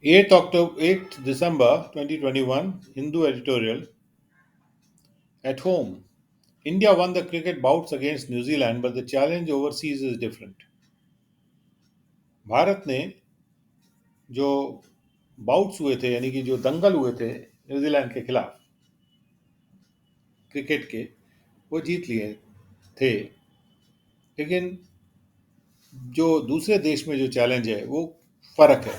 8 December 2021, Hindu editorial. At home, India won the cricket bouts against New Zealand, but the challenge overseas is different. Bharat ने जो bouts हुए थे, यानी कि जो दंगल हुए थे न्यूजीलैंड के खिलाफ क्रिकेट के, वो जीत लिए थे। लेकिन जो दूसरे देश में जो चैलेंज है वो फर्क है।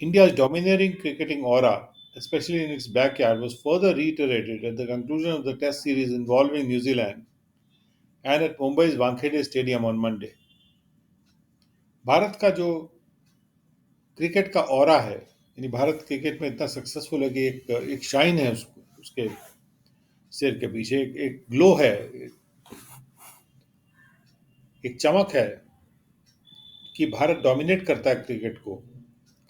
India's domineering cricketing aura, especially in its backyard, was further reiterated at the conclusion of the Test series involving New Zealand and at Mumbai's Wankhede Stadium on Monday. Bharat का जो क्रिकेट का ऑरा है, यानी Bharat cricket में इतना successful है कि एक शाइन है उसके सिर के पीछे, एक ग्लो है, एक चमक है कि भारत डोमिनेट करता है क्रिकेट को,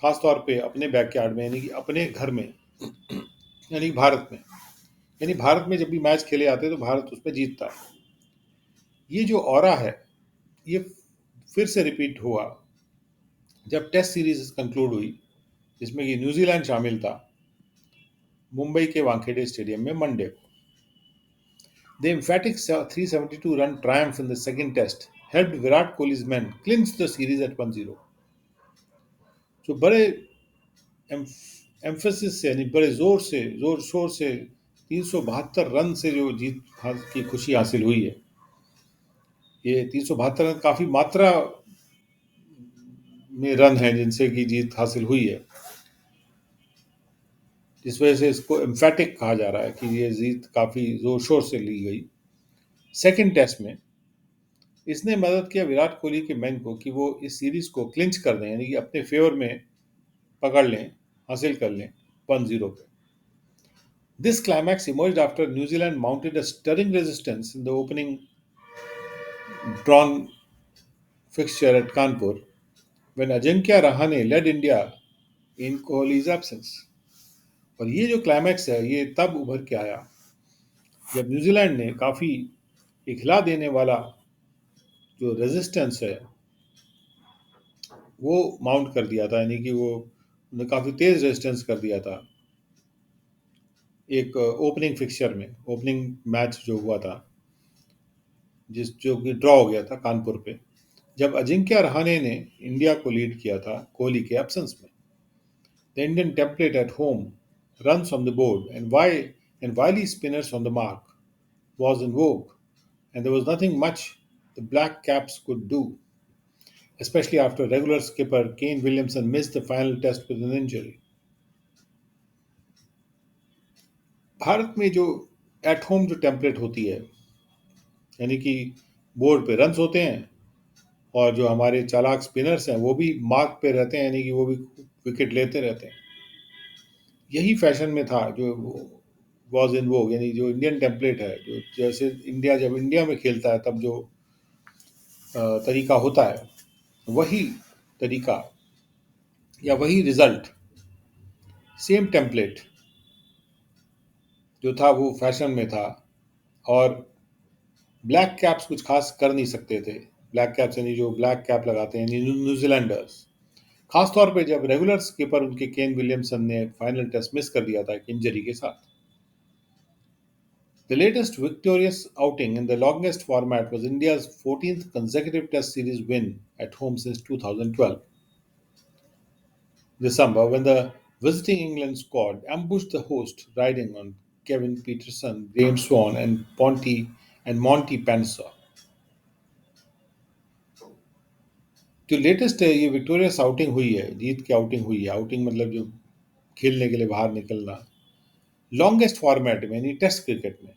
खास तौर पे अपने बैकयार्ड में, यानी कि अपने घर में, यानी भारत में। यानी भारत में जब भी मैच खेले जाते हैं तो भारत उसमें जीतता है। ये जो ऑरा है, ये फिर से रिपीट हुआ जब टेस्ट सीरीज कंक्लूड हुई, जिसमें कि न्यूजीलैंड शामिल था, मुंबई के वानखेड़े स्टेडियम में मंडे को। The emphatic 372-run triumph in the second test helped Virat Kohli's men clinch the series at 1-0. जो बड़े एम्फेसिस से, यानी बड़े जोर शोर से 372 रन से जो जीत की खुशी हासिल हुई है, ये 372 रन काफी मात्रा में रन है जिनसे की जीत हासिल हुई है, जिस वजह से इसको एम्फेटिक कहा जा रहा है कि ये जीत काफी जोर शोर से ली गई। सेकंड टेस्ट में इसने मदद किया विराट कोहली के मैन को कि वो इस सीरीज को क्लिंच कर दें, यानी कि अपने फेवर में पकड़ लें, हासिल कर लें 1-0 पे। This climax emerged after New Zealand mounted a stirring resistance in the opening drawn fixture at Kanpur when Ajinkya Rahane led India in Kohli's absence. और ये जो क्लाइमैक्स है ये तब उभर के आया जब न्यूजीलैंड ने काफ़ी एक हिला देने वाला जो रेजिस्टेंस है वो माउंट कर दिया था, यानी कि वो काफ़ी तेज़ रेजिस्टेंस कर दिया था एक ओपनिंग फिक्सचर में, ओपनिंग मैच जो हुआ था, जो कि ड्रॉ हो गया था कानपुर पे, जब अजिंक्य रहाणे ने इंडिया को लीड किया था कोहली के एब्सेंस में। The Indian template at home, runs on the board, and wily spinners on the mark was in vogue, and there was nothing much the Black Caps could do, especially after regular skipper Kane Williamson missed the final test with an injury. Bharat में जो at home जो template होती है, यानी कि board पे runs होते हैं और जो हमारे चालाक स्पिनर्स हैं वो भी मार्क पे रहते हैं, यानी कि वो भी विकेट लेते रहते हैं। यही फैशन में था जो वॉज इन वोग, यानी जो इंडियन टेम्पलेट है, जो जैसे इंडिया जब इंडिया में खेलता है तब जो तरीका होता है, वही तरीका या वही रिजल्ट, सेम टेम्पलेट जो था वो फैशन में था। और ब्लैक कैप्स कुछ खास कर नहीं सकते थे। ब्लैक कैप्स यानी जो ब्लैक कैप लगाते हैं न्यूजीलैंडर्स, खास तौर पे जब रेगुलर स्कीपर उनके केन विलियमसन ने फाइनल टेस्ट मिस कर दिया था एक इंजरी के साथ। The latest victorious outing in the longest format was India's 14th consecutive Test series win at home since 2012 December, when the visiting England squad ambushed the host, riding on Kevin Peterson, James Swan, and Monty Panesar. जो latest है ये victorious outing हुई है, जीत की outing हुई है। Outing मतलब जो खेलने के लिए बाहर निकलना, लॉन्गेस्ट फॉर्मेट में, यानी टेस्ट क्रिकेट में,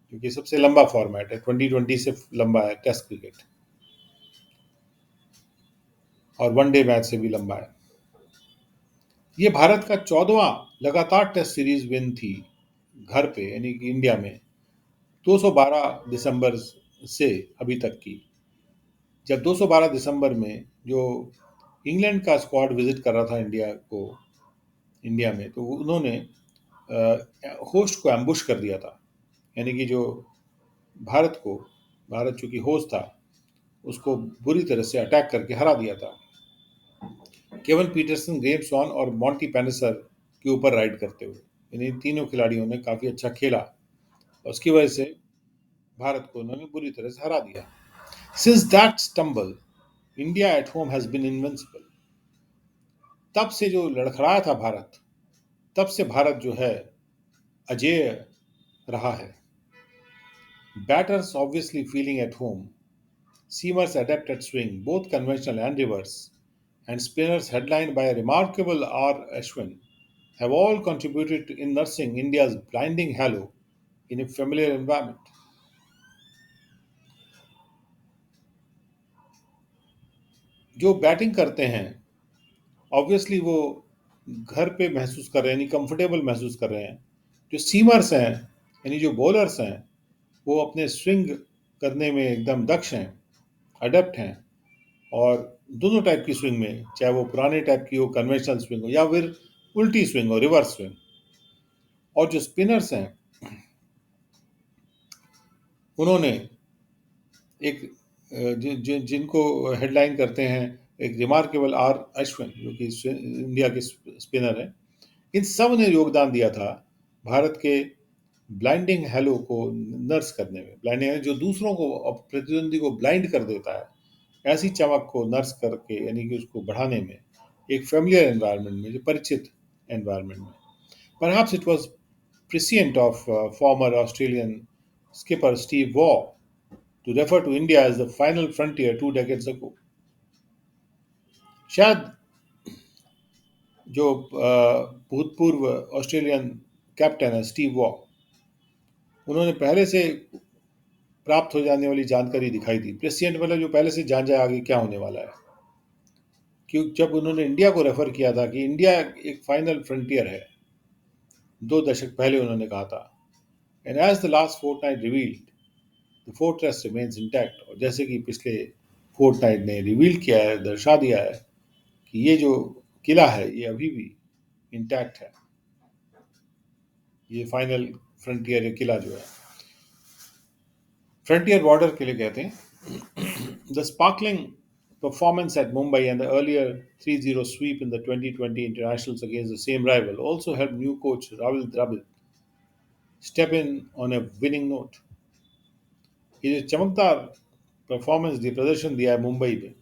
क्योंकि सबसे लंबा फॉर्मेट है, 2020 से लंबा है टेस्ट क्रिकेट, और वनडे मैच से भी लंबा है। ये भारत का 14वां लगातार टेस्ट सीरीज विन थी घर पे, यानी कि इंडिया में, 212 दिसंबर से अभी तक की। जब 212 दिसंबर में जो इंग्लैंड का स्क्वाड विजिट कर रहा था इंडिया में, तो उन्होंने होस्ट को एम्बुश कर दिया था, यानी कि जो भारत चूंकि होस्ट था उसको बुरी तरह से अटैक करके हरा दिया था। केवन पीटरसन, ग्रेम स्वॉन और मॉन्टी पेनिसर के ऊपर राइड करते हुए। यानी इन तीनों खिलाड़ियों ने काफ़ी अच्छा खेला और उसकी वजह से भारत को उन्होंने बुरी तरह से हरा दिया। Since that stumble India at home has been invincible. तब से जो लड़खड़ाया था भारत, तब से भारत जो है अजेय रहा है। Batters obviously feeling at home, seamers adept at swing, both conventional and reverse, and spinners headlined by a remarkable R. Ashwin have all contributed in nursing India's blinding halo in a familiar environment. जो batting करते हैं obviously वो घर पे महसूस कर रहे हैं, यानी कंफर्टेबल महसूस कर रहे हैं। जो सीमर्स हैं यानी जो बॉलर्स हैं वो अपने स्विंग करने में एकदम दक्ष हैं, अडेप्ट हैं, और दोनों टाइप की स्विंग में, चाहे वो पुराने टाइप की हो, कन्वेंशनल स्विंग हो, या फिर उल्टी स्विंग हो, रिवर्स स्विंग। और जो स्पिनर्स हैं उन्होंने एक जिनको हेडलाइन करते हैं एक रिमार्केबल आर अश्विन, जो कि इंडिया के स्पिनर हैं, इन सब ने योगदान दिया था भारत के ब्लाइंडिंग हेलो को नर्स करने में। ब्लाइंडिंग जो दूसरों को, प्रतिद्वंदी को ब्लाइंड कर देता है, ऐसी चमक को नर्स करके, यानी कि उसको बढ़ाने में एक फेमिलियर एनवायरनमेंट में, जो परिचित एनवायरनमेंट में। Perhaps it was prescient of former Australian skipper Steve Waugh to refer to India as the final frontier 2 decades ago. शायद जो भूतपूर्व ऑस्ट्रेलियन कैप्टन है स्टीव वॉ, उन्होंने पहले से प्राप्त हो जाने वाली जानकारी दिखाई दी। प्रेसिडेंट मतलब जो पहले से जान जाए आगे क्या होने वाला है। क्योंकि जब उन्होंने इंडिया को रेफर किया था कि इंडिया एक फाइनल फ्रंटियर है, 2 दशक पहले उन्होंने कहा था। And as the last fortnight revealed, the fortress remains intact. और जैसे कि पिछले फोर्टनाइट ने रिवील किया है, दर्शा दिया है कि ये जो किला है ये अभी भी इंटैक्ट है। ये फाइनल फ्रंटियर किला जो है, फ्रंटियर बॉर्डर के लिए कहते हैं। The sparkling performance at Mumbai and the earlier 3-0 sweep in the 2020 internationals against the same rival also helped new coach Rahul Dravid step in on a winning note. ये जो चमकदार performance दी, प्रदर्शन दिया है मुंबई में,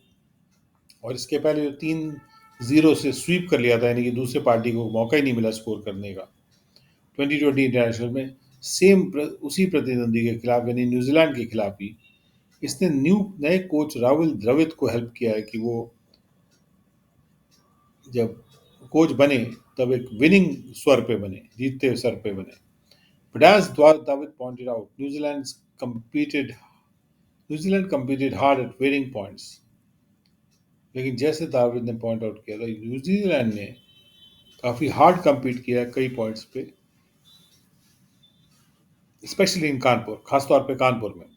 और इसके पहले जो 3-0 से स्वीप कर लिया था, यानी कि दूसरे पार्टी को मौका ही नहीं मिला स्कोर करने का 2020 इंटरनेशनल में, सेम उसी प्रतिद्वंदी के खिलाफ यानी न्यूजीलैंड के खिलाफ ही इसने नए कोच राहुल द्रविड़ को हेल्प किया है कि वो जब कोच बने तब एक विनिंग स्वर पे बने, जीतते स्वर पे बने। But as David pointed out, New Zealand competed hard at varying points. लेकिन जैसे दाविद ने पॉइंट आउट किया था, न्यूजीलैंड ने काफी हार्ड compete किया कई पॉइंट्स पे, स्पेशली इन कानपुर, खासतौर पे कानपुर में।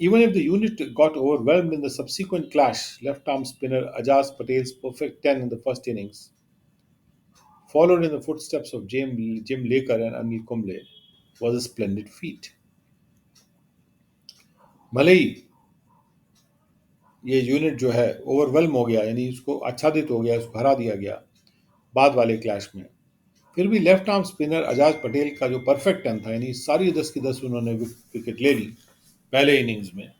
Even if the unit got overwhelmed in the subsequent clash, left-arm spinner Ajaz Patel's perfect 10 in the first innings, followed in the footsteps of Jim Laker and Anil Kumble, was a splendid feat. भले ही ये unit जो है overwhelm हो गया, यानी उसको आच्छादित हो गया, उसको हरा दिया गया बाद वाले क्लैश में, फिर भी left arm spinner Ajaz Patel का जो परफेक्ट टर्न था, यानी सारी 10 की 10 उन्होंने विकेट ले ली पहले इनिंग्स में,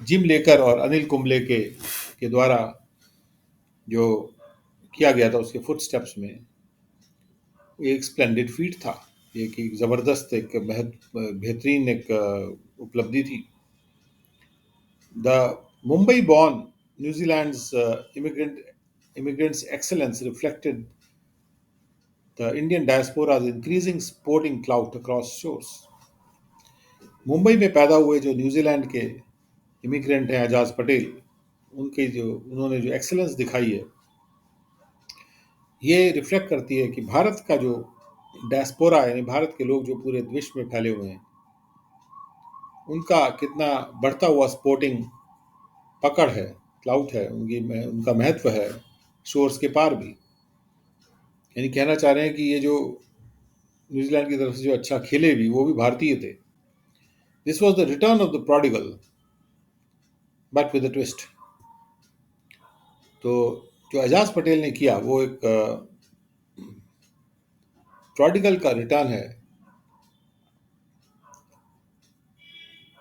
जिम लेकर और अनिल कुंबले के द्वारा जो किया गया था उसके फुट स्टेप्स में, एक स्प्लेंडेड फीट था। एक ज़बरदस्त, एक बेहतरीन एक उपलब्धि थी। The Mumbai-born New Zealand's immigrants' excellence reflected the Indian diaspora's increasing sporting clout across shores. Mumbai में पैदा हुए जो न्यूजीलैंड के इमिग्रेंट हैं एजाज पटेल, उनके जो उन्होंने जो एक्सेलेंस दिखाई है, ये रिफ्लेक्ट करती है कि भारत का जो डायस्पोरा यानी भारत के लोग जो पूरे विश्व में फैले हुए हैं, उनका कितना बढ़ता हुआ स्पोर्टिंग पकड़ है, क्लाउट है, उनका महत्व है शोर्स के पार भी। यानी कहना चाह रहे हैं कि ये जो न्यूजीलैंड की तरफ से जो अच्छा खेले भी, वो भी भारतीय थे। This was the return of the prodigal but with a twist. तो जो एजाज पटेल ने किया वो एक प्रोडिगल का रिटर्न है,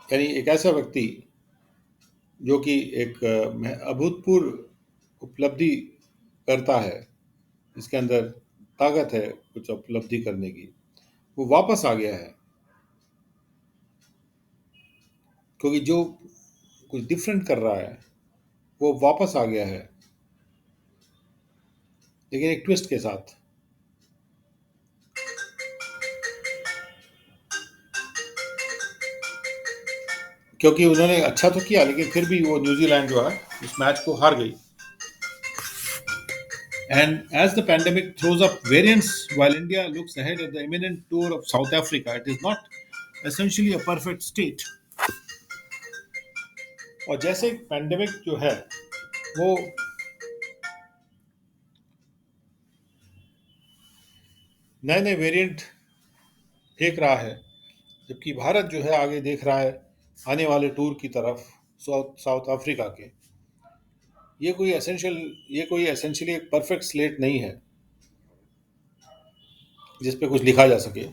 यानी एक ऐसा व्यक्ति जो कि एक अभूतपूर्व उपलब्धि करता है, इसके अंदर ताकत है कुछ उपलब्धि करने की, वो वापस आ गया है, क्योंकि जो कुछ डिफरेंट कर रहा है वो वापस आ गया है, लेकिन एक ट्विस्ट के साथ। क्योंकि उन्होंने अच्छा तो किया, लेकिन फिर भी वो न्यूजीलैंड जो है इस मैच को हार गई। And as the pandemic throws up variants while India looks ahead at the imminent tour of South Africa, it is not essentially a perfect state. और जैसे पैंडेमिक जो है वो नए नए वेरिएंट फेंक रहा है, जबकि भारत जो है आगे देख रहा है आने वाले टूर की तरफ साउथ साउथ अफ्रीका के। ये कोई एसेंशियली एक परफेक्ट स्लेट नहीं है जिस पे कुछ लिखा जा सके।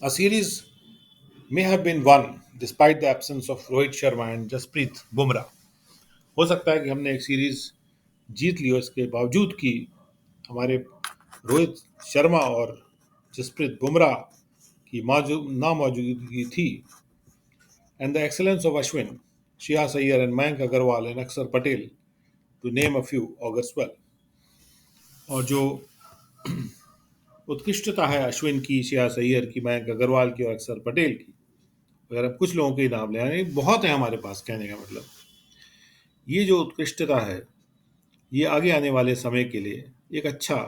A series may have been won despite the absence of Rohit Sharma and Jasprit Bumrah. हो सकता है कि हमने एक सीरीज जीत ली हो इसके बावजूद कि हमारे रोहित शर्मा और जसप्रीत बुमराह की नामौजूदगी थी। And the excellence of Ashwin, Shreyas Iyer and Mayank Agarwal and Akshar Patel, to name a few, augurs well. और जो उत्कृष्टता है अश्विन की, श्रेयस अय्यर की, मयंक अग्रवाल की और अक्षर पटेल की, अगर हम कुछ लोगों के नाम ले आए, बहुत है हमारे पास, कहने का मतलब ये जो उत्कृष्टता है ये आगे आने वाले समय के लिए एक अच्छा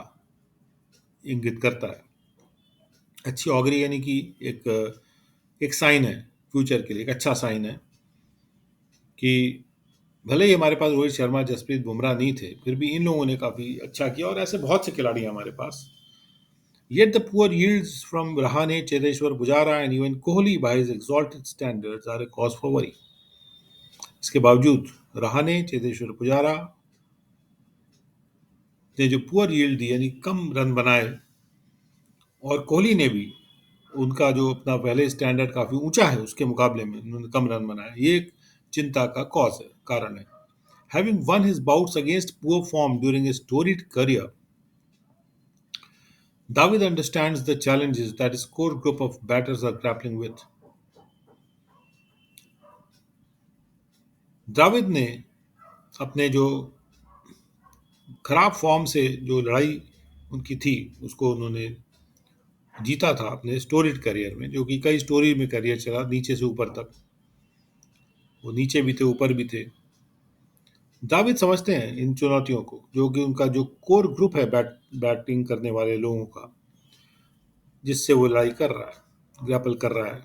इंगित करता है, अच्छी ऑगरी, यानी कि एक साइन है फ्यूचर के लिए, एक अच्छा साइन है कि भले ही हमारे पास रोहित शर्मा जसप्रीत बुमराह नहीं थे, फिर भी इन लोगों ने काफ़ी अच्छा किया, और ऐसे बहुत से खिलाड़ी हैं हमारे पास। Yet the poor yields from Rahane, Cheteshwar Pujara and even Kohli by his exalted standards are a cause for worry. इसके बावजूद रहाने, चेतेश्वर पुजारा ने जो पुअर यील्ड दी, यानी कम रन बनाए, और कोहली ने भी उनका जो अपना पहले स्टैंडर्ड काफ़ी ऊंचा है उसके मुकाबले में उन्होंने कम रन बनाए, ये एक चिंता का कॉज है, कारण है। Having won his bouts against poor form during his storied career, David understands the challenges that his core group of batters are grappling with. Dravid ने अपने जो खराब फॉर्म से जो लड़ाई उनकी थी उसको उन्होंने जीता था अपने स्टोरीड करियर में, जो कि कई स्टोरी में करियर चला नीचे से ऊपर तक, वो नीचे भी थे ऊपर भी थे। दाविद समझते हैं इन चुनौतियों को, जो कि उनका जो कोर ग्रुप है बैटिंग करने वाले लोगों का, जिससे वो लड़ाई कर रहा है, ग्रैपल कर रहा है,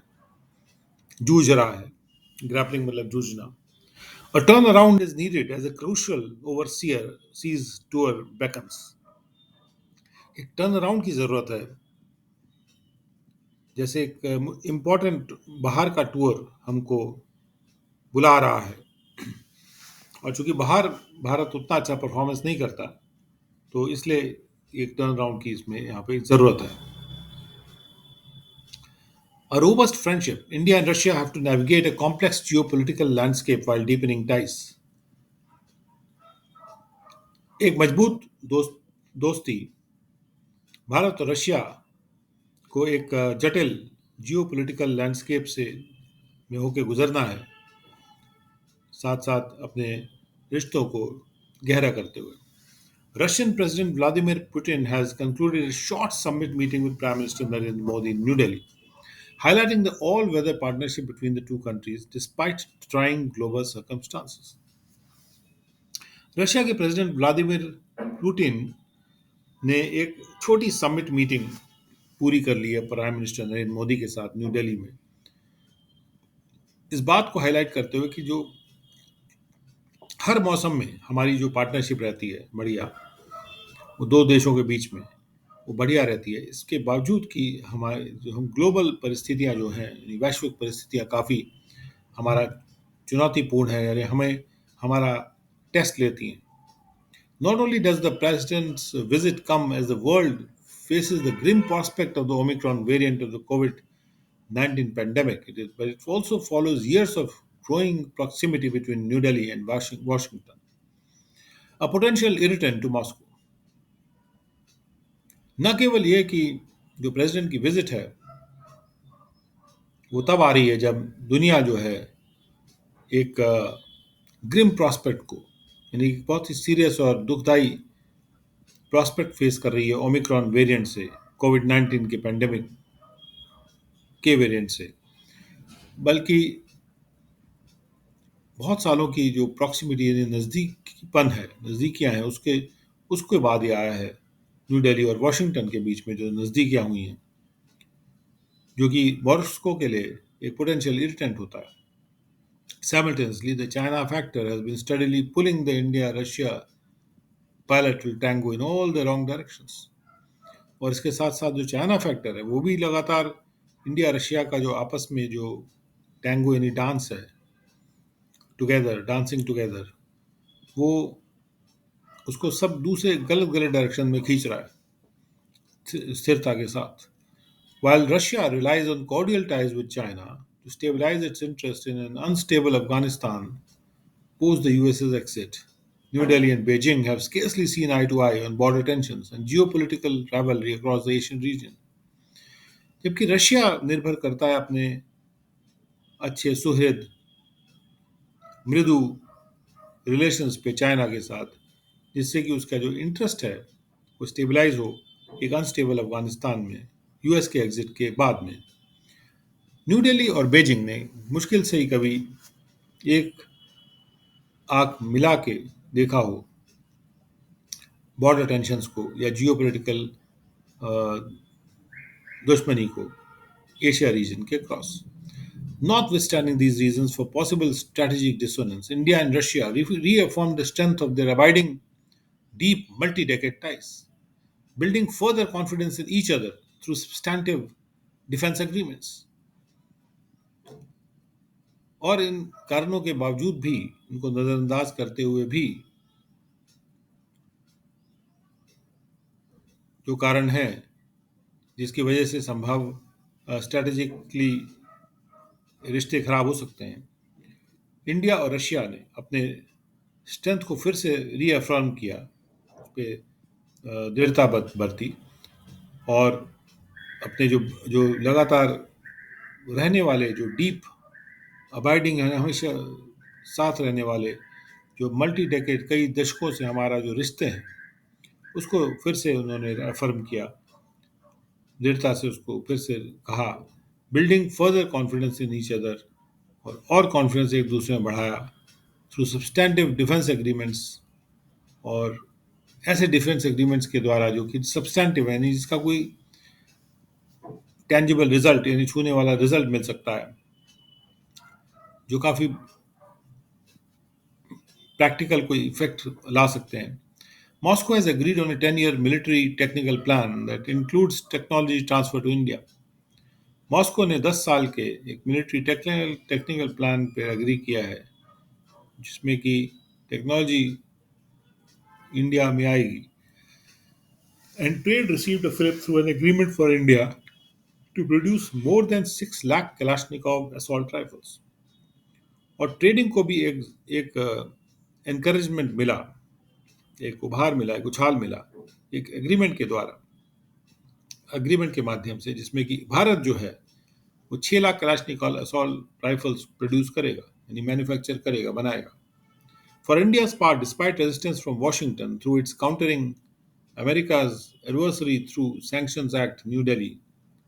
जूझ रहा है। ग्रैपलिंग मतलब जूझना। A turnaround is needed as a crucial overseer sees tour beckons. एक टर्न अराउंड की जरूरत है, जैसे एक इम्पोर्टेंट बाहर का टूर हमको बुला रहा है, और चूंकि बाहर भारत उतना अच्छा परफॉर्मेंस नहीं करता, तो इसलिए एक टर्न अराउंड की इसमें यहाँ पे जरूरत है। A robust friendship, India and Russia have to navigate a complex geopolitical landscape while deepening ties. एक मजबूत दोस्ती भारत और रशिया को एक जटिल जियोपॉलिटिकल लैंडस्केप से में होकर गुजरना है, साथ साथ अपने रिश्तों को गहरा करते हुए। Russian President Vladimir Putin has concluded a short summit meeting with Prime Minister Narendra Modi in New Delhi, highlighting the all-weather partnership between the two countries despite trying global circumstances. Russia के president Vladimir Putin ने एक छोटी summit meeting पूरी कर ली है prime minister Narendra Modi के साथ new Delhi में, इस बात को हाईलाइट करते हुए कि जो हर मौसम में हमारी जो पार्टनरशिप रहती है बढ़िया, वो दो देशों के बीच में वो बढ़िया रहती है, इसके बावजूद कि हमारे जो हम ग्लोबल परिस्थितियां जो हैं, यानी वैश्विक परिस्थितियां काफ़ी हमारा चुनौतीपूर्ण है, यानी हमें हमारा टेस्ट लेती हैं। Not only does the president's visit come as the world faces the grim prospect of the Omicron variant of the COVID 19 pandemic, but it also follows years of growing proximity between New Delhi and Washington, a potential irritant to Moscow. न केवल ये कि जो president की visit है वो तब आ रही है जब दुनिया जो है एक ग्रिम प्रॉस्पेक्ट को, यानी कि बहुत ही सीरियस और दुखदाई प्रॉस्पेक्ट फेस कर रही है ओमिक्रॉन वेरिएंट से, कोविड 19 के पेंडेमिक के वेरिएंट से, बल्कि बहुत सालों की जो प्रॉक्सिमिटी यानी नज़दीकीपन है, नज़दीकियां हैं, उसके उसके बाद ये आया है न्यू दिल्ली और वॉशिंगटन के बीच में जो नज़दीकियां हुई हैं, जो कि मॉस्को के लिए एक पोटेंशियल इरिटेंट होता है. Simultaneously, the China factor has been steadily pulling the India Russia bilateral tango in all the wrong directions. और इसके साथ साथ जो चाइना फैक्टर है वो भी लगातार इंडिया रशिया का जो आपस में जो टैंगो यानी डांस है, टुगेदर, डांसिंग टुगेदर, वो उसको सब दूसरे गलत गलत डायरेक्शन में खींच रहा है स्थिरता के साथ. While Russia relies on cordial ties with China to stabilize its interest in an unstable Afghanistan post the US's exit, New Delhi and Beijing have scarcely seen eye to eye on border tensions and geopolitical rivalry across the Asian region. जबकि Russia निर्भर करता है अपने अच्छे सुहृद मृदु relations पे China के साथ, जिससे कि उसका जो इंटरेस्ट है वो स्टेबलाइज हो एक अनस्टेबल अफगानिस्तान में यूएस के एग्जिट के बाद में. न्यू दिल्ली और बीजिंग ने मुश्किल से ही कभी एक आंख मिला के देखा हो बॉर्डर टेंशंस को या जियोपॉलिटिकल दुश्मनी को एशिया रीजन के cross. Notwithstanding these reasons for possible strategic dissonance, India and Russia reaffirmed the strength of their abiding, deep, multi decade ties, building further confidence in each other through substantive defense agreements. और इन कारणों के बावजूद भी, इनको नजरअंदाज करते हुए भी, जो कारण है जिसकी वजह से संभव स्ट्रेटेजिकली रिश्ते खराब हो सकते हैं, इंडिया और रशिया ने अपने स्ट्रेंथ को फिर से रीअफर्म किया, उस पे दृढ़ता बरती और अपने जो जो लगातार रहने वाले जो डीप अबाइडिंग है, हमेशा साथ रहने वाले जो मल्टी डेकेड कई दशकों से हमारा जो रिश्ते हैं उसको फिर से उन्होंने अफर्म किया, दृढ़ता से उसको फिर से कहा, building further confidence in each other, और कॉन्फिडेंस एक दूसरे में बढ़ाया थ्रू सब्सटैंटिव डिफेंस एग्रीमेंट्स, और ऐसे डिफेंस एग्रीमेंट्स के द्वारा जो कि सब्सटैंटिव है, यानी जिसका कोई टेंजिबल रिजल्ट यानी छूने वाला रिजल्ट मिल सकता है, जो काफ़ी प्रैक्टिकल कोई इफेक्ट ला सकते हैं. Moscow has agreed on a 10-year military technical plan that includes technology transfer to India. Moscow ने 10 साल के एक मिलिट्री टेक्निकल प्लान पर एग्री किया है जिसमें कि टेक्नोलॉजी इंडिया में आएगी. And trade received a fillip through an agreement for India to produce more than 6 lakh Kalashnikov assault rifles. और ट्रेडिंग को भी एक एनकरेजमेंट मिला, एक उभार मिला, एक उछाल मिला, एक एग्रीमेंट के द्वारा, एग्रीमेंट के माध्यम से, जिसमें कि भारत जो है वो 6 लाख कलाशनिकॉव असॉल्ट राइफल्स प्रोड्यूस करेगा, यानी मैन्युफैक्चर करेगा, बनाएगा. For India's part, despite resistance from Washington through it's countering America's adversary through Sanctions Act, New Delhi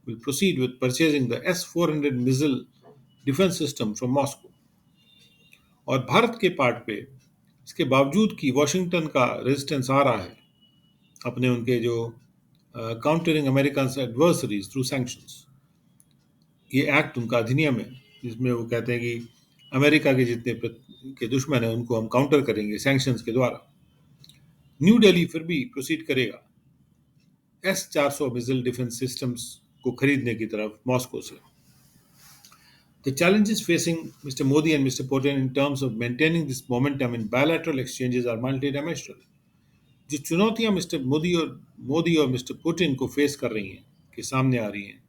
will proceed with purchasing the S-400 missile defense system from Moscow. और भारत के part पे इसके बावजूद कि वॉशिंगटन का resistance आ रहा है अपने उनके जो countering American adversaries through sanctions, ये एक्ट उनका अधिनियम है जिसमें वो कहते हैं कि अमेरिका के जितने के दुश्मन हैं उनको हम काउंटर करेंगे सैंक्शंस के द्वारा. न्यू दिल्ली फिर भी प्रोसीड करेगा S-400 मिसाइल डिफेंस सिस्टम्स को खरीदने की तरफ मॉस्को से. The challenges facing Mr. Modi and Mr. Putin in terms of maintaining this momentum in bilateral exchanges are multidimensional. जो चुनौतियां मिस्टर मोदी और मिस्टर पुतिन को फेस कर रही हैं, के सामने आ रही हैं,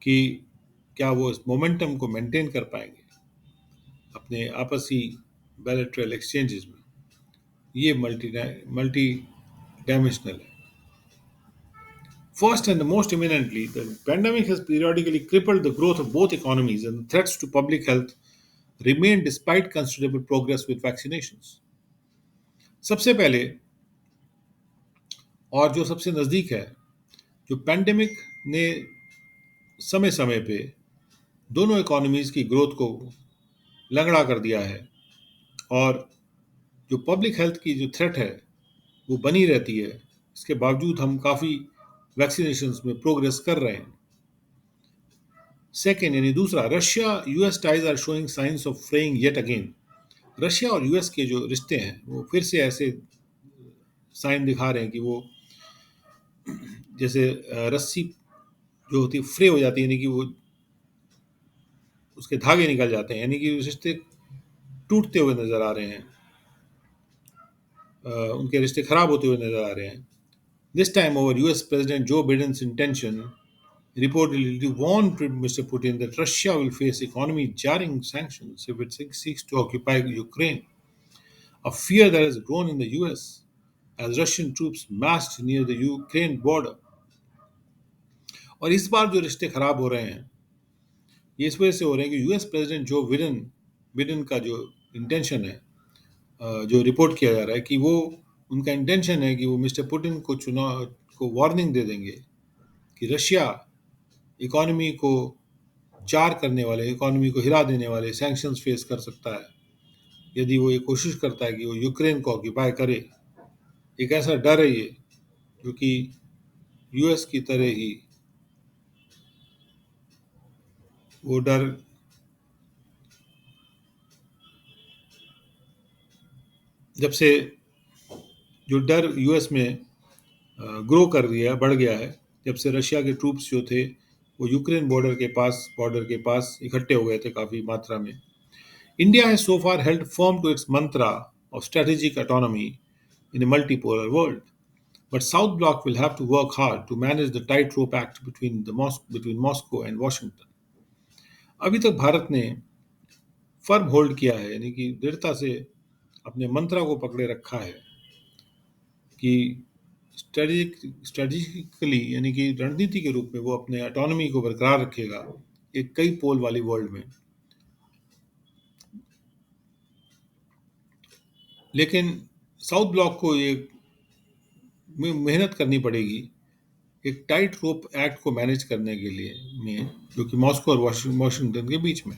कि क्या वो इस मोमेंटम को मेंटेन कर पाएंगे अपने आपसी बैलेट्रल एक्सचेंजेस में, ये मल्टी मल्टी डायमेंशनल है. First and most eminently, the pandemic has periodically crippled the growth of both economies, and the threats to public health remain despite considerable progress with vaccinations. सबसे पहले और जो सबसे नज़दीक है, जो पैंडेमिक ने समय समय पे दोनों इकोनॉमीज़ की ग्रोथ को लंगड़ा कर दिया है, और जो पब्लिक हेल्थ की जो थ्रेट है वो बनी रहती है. इसके बावजूद हम काफ़ी वैक्सीनेशंस में प्रोग्रेस कर रहे हैं. सेकेंड यानी दूसरा, Russia US ties are showing signs of fraying yet again. Russia और यूएस के जो रिश्ते हैं वो फिर से ऐसे साइन दिखा रहे हैं कि वो जैसे रस्सी जो होती है फ्रे हो जाती है, यानी कि वो उसके धागे निकल जाते हैं, यानी कि रिश्ते टूटते हुए नजर आ रहे हैं, उनके रिश्ते खराब होते हुए नजर आ रहे हैं. This time over US president जो बिडेन्स intention reportedly warned Mr. Putin that Russia will face economy jarring sanctions if it seeks to occupy Ukraine, a fear that has grown in the US as Russian troops massed near the Ukraine border. और इस बार जो रिश्ते खराब हो रहे हैं ये इस वजह से हो रहे हैं कि US president Joe Biden Biden का जो इंटेंशन है, जो रिपोर्ट किया जा रहा है कि वो उनका इंटेंशन है कि वो मिस्टर पुतिन को चुनाव को वार्निंग दे देंगे कि रशिया इकोनॉमी को चार करने वाले, इकोनॉमी को हिला देने वाले सैंक्शंस फेस कर सकता है यदि वो ये कोशिश करता है कि वो यूक्रेन को ऑक्यूपाई करे. एक ऐसा डर है ये जो कि यूएस की तरह ही वो डर जब से जो डर यूएस में ग्रो कर दिया, बढ़ गया है, जब से रशिया के ट्रूप्स जो थे वो यूक्रेन बॉर्डर के पास इकट्ठे हो गए थे काफ़ी मात्रा में. India has so far held firm to its mantra of strategic autonomy in a multipolar world, but South Bloc will have to work hard to manage the tightrope act between Moscow and Washington. अभी तक भारत ने firm hold किया है, यानी कि दृढ़ता से अपने मंत्रा को पकड़े रखा है कि स्ट्रेटेजिकली यानी कि रणनीति के रूप में वो अपने ऑटोनॉमी को बरकरार रखेगा एक कई पोल वाली वर्ल्ड में. लेकिन साउथ ब्लॉक को ये मेहनत करनी पड़ेगी एक टाइट रोप एक्ट को मैनेज करने के लिए में, जो कि मॉस्को और वाशिंगटन के बीच में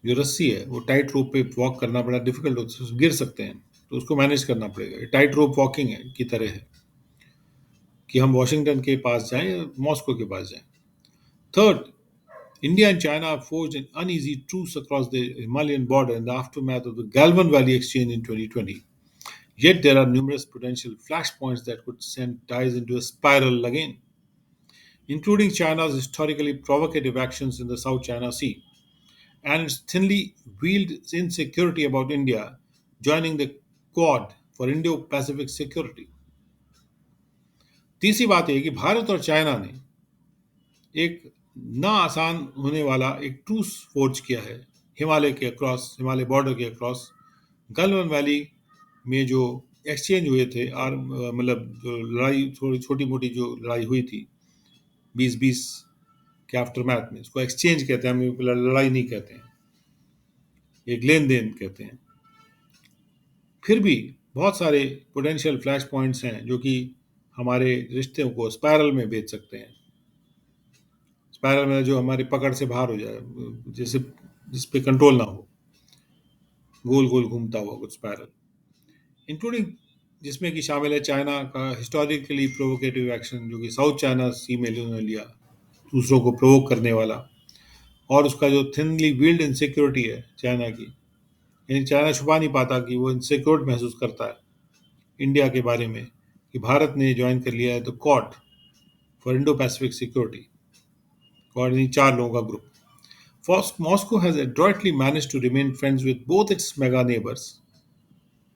जो रस्सी है वो टाइट रोप पे वॉक करना बड़ा डिफिकल्ट होता है, गिर सकते हैं, तो उसको मैनेज करना पड़ेगा. टाइट रोप वॉकिंग है की तरह है कि हम वाशिंगटन के पास जाएं या मॉस्को के पास जाएं. Third, India and China forged an uneasy truce across the Himalayan border in the aftermath of the Galvan Valley exchange in 2020. Yet there are numerous potential flashpoints that could send ties into a spiral again, including China's historically provocative actions in the South China Sea and its thinly veiled insecurity about India joining the Quad for Indo-Pacific security. तीसरी बात यह कि भारत और China ने एक ना आसान होने वाला एक ट्रूस फोर्ज किया है हिमालय बॉर्डर के अक्रॉस. गलवान वैली में जो एक्सचेंज हुए थे और मतलब जो लड़ाई थोड़ी छोटी मोटी जो लड़ाई हुई थी 2020 के आफ्टर मैथ में, उसको एक्सचेंज कहते हैं, हम लड़ाई नहीं कहते हैं, एक लेन देन कहते हैं. फिर भी बहुत सारे पोटेंशियल फ्लैश पॉइंट्स हैं जो कि हमारे रिश्तों को स्पायरल में भेज सकते हैं. स्पायरल में जो हमारी पकड़ से बाहर हो जाए, जैसे जिस पे कंट्रोल ना हो, गोल गोल घूमता हुआ कुछ स्पायरल, इंक्लूडिंग जिसमें कि शामिल है चाइना का हिस्टोरिकली प्रोवोकेटिव एक्शन जो कि साउथ चाइना सी में उन्होंने लिया, दूसरों को प्रोवोक करने वाला, और उसका जो थिनली विल्ड इनसिक्योरिटी है चाइना की, यानी चाइना छुपा नहीं पाता कि वो इनसिक्योर महसूस करता है इंडिया के बारे में कि भारत ने ज्वाइन कर लिया है तो quad for Indo Pacific security, quad यानी चार लोगों का group. Moscow has adroitly managed to remain friends with both its mega neighbors,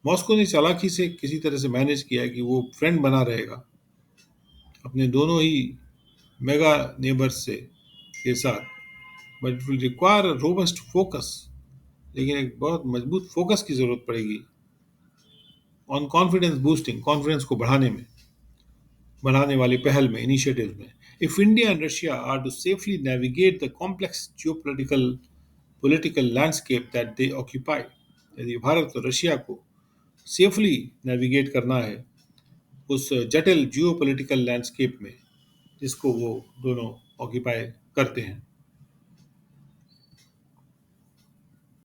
Moscow ने चालाकी से किसी तरह से मैनेज किया कि वो फ्रेंड बना रहेगा अपने दोनों ही मेगा नेबर्स से के साथ, but it will require robust focus. लेकिन एक बहुत मजबूत फोकस की जरूरत पड़ेगी ऑन कॉन्फिडेंस बूस्टिंग, कॉन्फिडेंस को बढ़ाने वाली पहल में, इनिशिएटिव में। If India and Russia are to safely navigate the complex geopolitical political landscape that they occupy, यदि भारत और रशिया को सेफली नेविगेट करना है उस जटिल जियोपॉलिटिकल लैंडस्केप में जिसको वो दोनों ऑक्यूपाई करते हैं,